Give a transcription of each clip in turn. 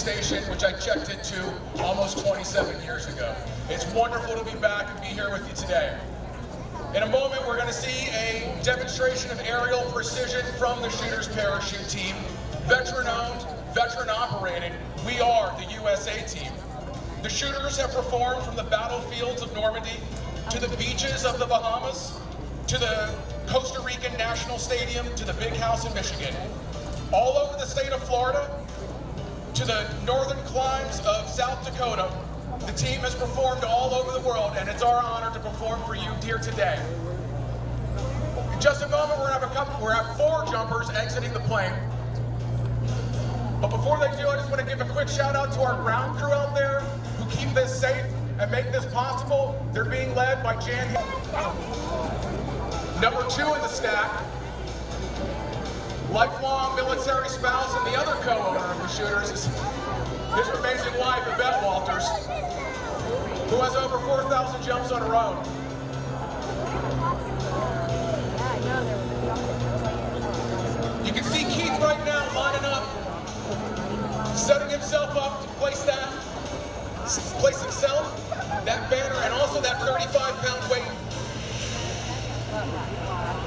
station, which I checked into almost 27 years ago. It's wonderful to be back and be here with you today. In a moment, we're going to see a demonstration of aerial precision from the Chuters Parachute Team. Veteran-owned, veteran-operated, we are the USA Team. The Chuters have performed from the battlefields of Normandy to the beaches of the Bahamas, to the Costa Rican National Stadium, to the Big House in Michigan. All over the state of Florida, to the northern climes of South Dakota, the team has performed all over the world, and it's our honor to perform for you here today. In just a moment, we're gonna have 4 jumpers exiting the plane. But before they do, I just want to give a quick shout out to our ground crew out there who keep this safe and make this possible. They're being led by Jan. Number 2 in the stack, lifelong military spouse and the other co-owner of the Chuters is his amazing wife, Yvette Walters, who has over 4,000 jumps on her own. You can see Keith right now lining up, setting himself up to place himself, that banner, and also that 35-pound weight.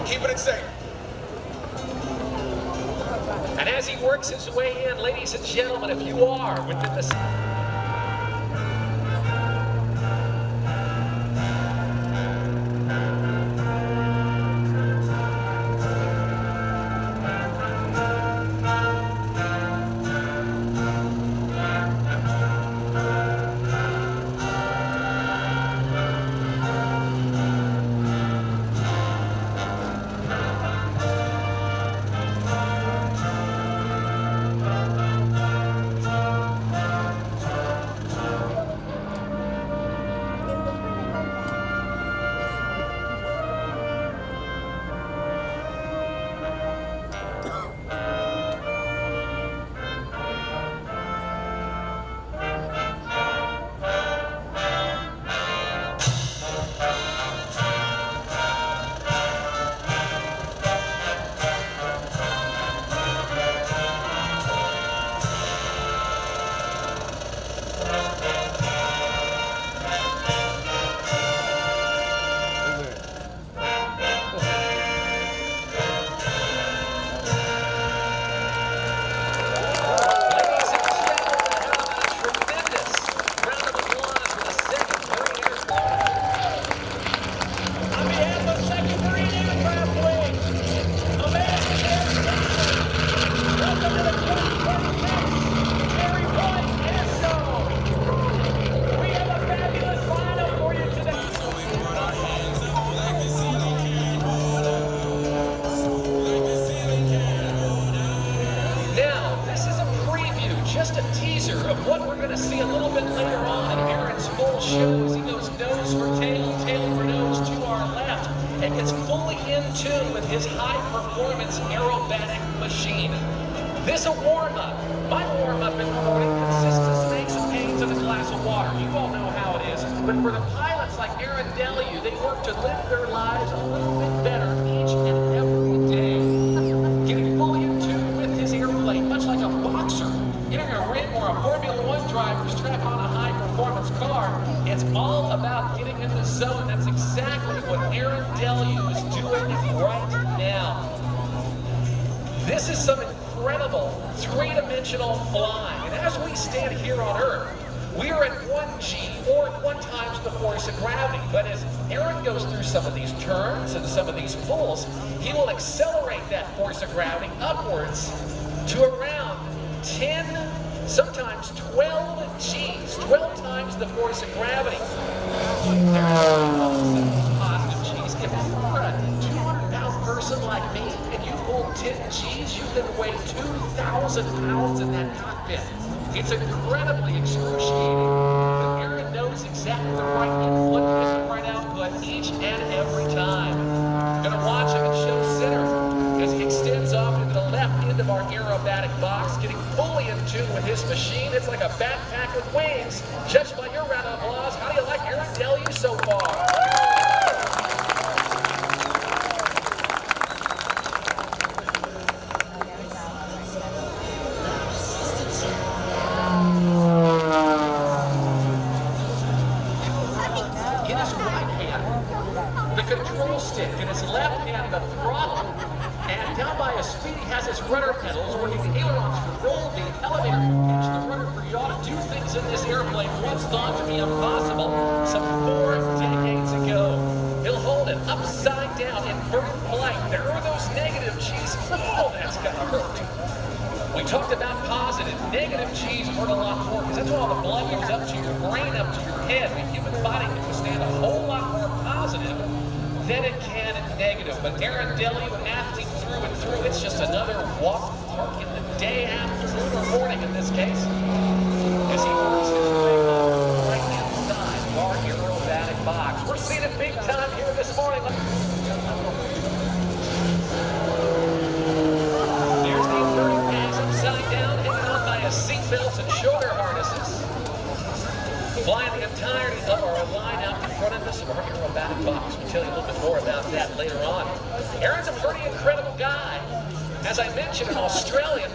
Keeping it safe. And as he works his way in, ladies and gentlemen, if you are within the... Just a teaser of what we're going to see a little bit later on in Aarron's full show as he goes nose for tail, tail for nose to our left, and gets fully in tune with his high-performance aerobatic machine. This a warm-up. My warm-up in the morning consists of snakes and pains and a glass of water. You all know how it is. But for the pilots like Aarron Deliu, they work to live their lives a little bit better each and every day. Getting fully in tune with his airplane, much like a boxer getting a ring or a Formula One driver strapped on a high-performance car. It's all about getting in the zone. That's exactly what Aarron Deliu is doing right now. This is some incredible three-dimensional flying. And as we stand here on Earth, we are at 1G, or 1 times the force of gravity. But as Aarron goes through some of these turns and some of these pulls, he will accelerate that force of gravity upwards to around 10, sometimes 12 G's, 12 times the force of gravity. Positive G's. If you're a 200-pound person like me and you pull 10 G's, you can weigh 2,000 pounds in that cockpit. It's incredibly excruciating, but Aarron knows exactly the right input and the right output each and every time. Gonna watch him at show center as he extends off into the left end of our aerobatic box, getting fully in tune with his machine. It's like a backpack with wings. Judged by your round of applause, how do you like Aarron Deliu so far? In his right hand, the control stick. In his left hand, the throttle. And down by his feet, he has his rudder pedals, working the ailerons for roll, the elevator for pitch, the rudder for yaw, to do things in this airplane once thought to be impossible some 4 decades ago. He'll hold it upside down in vertical flight. There are those negative G's. Oh, that's gotta hurt. We talked about positive. Negative G's hurt a lot more because that's when all the blood goes up to your brain, up to your head. The human body can withstand a whole lot more positive than it can negative. But Aarron Deliu, an athlete through and through, it's just another walk to the park in the day, afternoon, or morning in this case, as he works his way up the right-hand side of our aerobatic box. We're seeing it big time here this morning. There's the inverted pass upside down, hanging on by his seatbelts and shoulder harnesses. Flying the entirety of our line out in front of us of our aerobatic box. We'll tell you a little bit more about that later on. Aarron's a pretty incredible guy. As I mentioned, an Australian,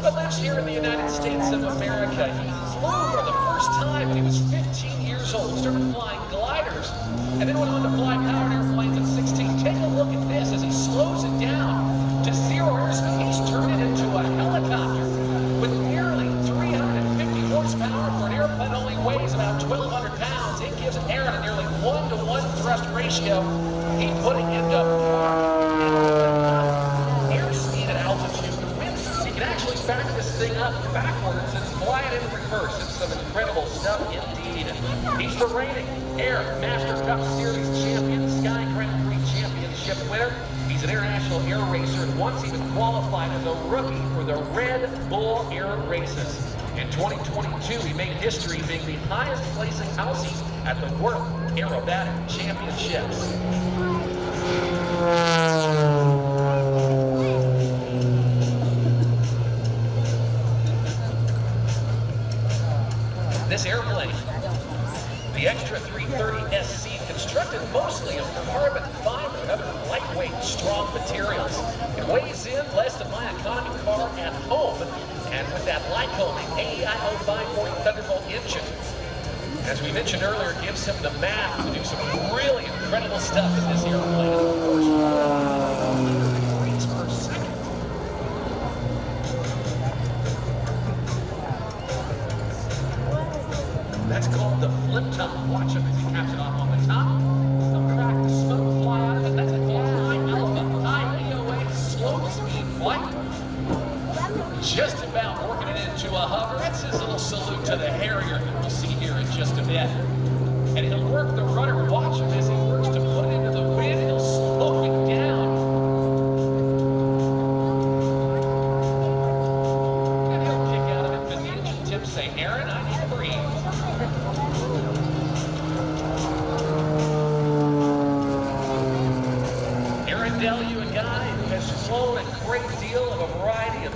but lives here in the United States of America. He flew for the first time when he was 15 years old, started flying gliders, and then went on to fly powered airplanes at 16. Take a look at this as he slows it down to 0 airspeed. He's turned it into a helicopter with nearly 350 horsepower for an airplane that only weighs about 1,200 pounds. It gives Aarron a nearly 1-to-1 thrust ratio. He's putting into airspeed at altitude. He can actually back this thing up backwards and fly it in reverse. It's some incredible stuff indeed. He's the reigning Air Master Cup Series champion, Sky Grand Prix championship winner. He's an international air racer and once even qualified as a rookie for the Red Bull Air Races. In 2022, he made history being the highest placing Aussie at the World Aerobatic Championships. This airplane, the Extra 330 SC, constructed mostly of carbon fiber and other lightweight, strong materials. It weighs in less than my economy car at home, and with that Lycoming AEIO 540 Thunderbolt engine, as we mentioned earlier, gives him the math to do some really incredible stuff in this airplane. Of course, 400 degrees per second. That's called the flip top. Watch him as he caps it off on the top. Some crack the smoke fly out of it. That's a high element, high EOA, slow speed flight. Just about working it into a hover. That's his little salute to the Harrier that we'll see here in just a bit. And he'll work the rudder. Watch him as he works to put it into the wind. He'll slow it down. And he'll kick out of it. But the engine tips say, Aarron, I need to breathe. Aarron Deliu, a guy who has flown a great deal of a variety of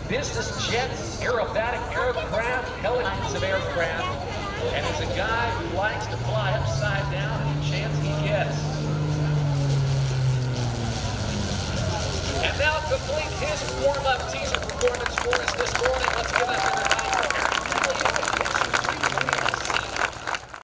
business jets, aerobatic aircraft, helicopters of aircraft, and is a guy who likes to fly upside down any chance he gets. And now complete his warm-up teaser performance for us this morning. Let's give it up to the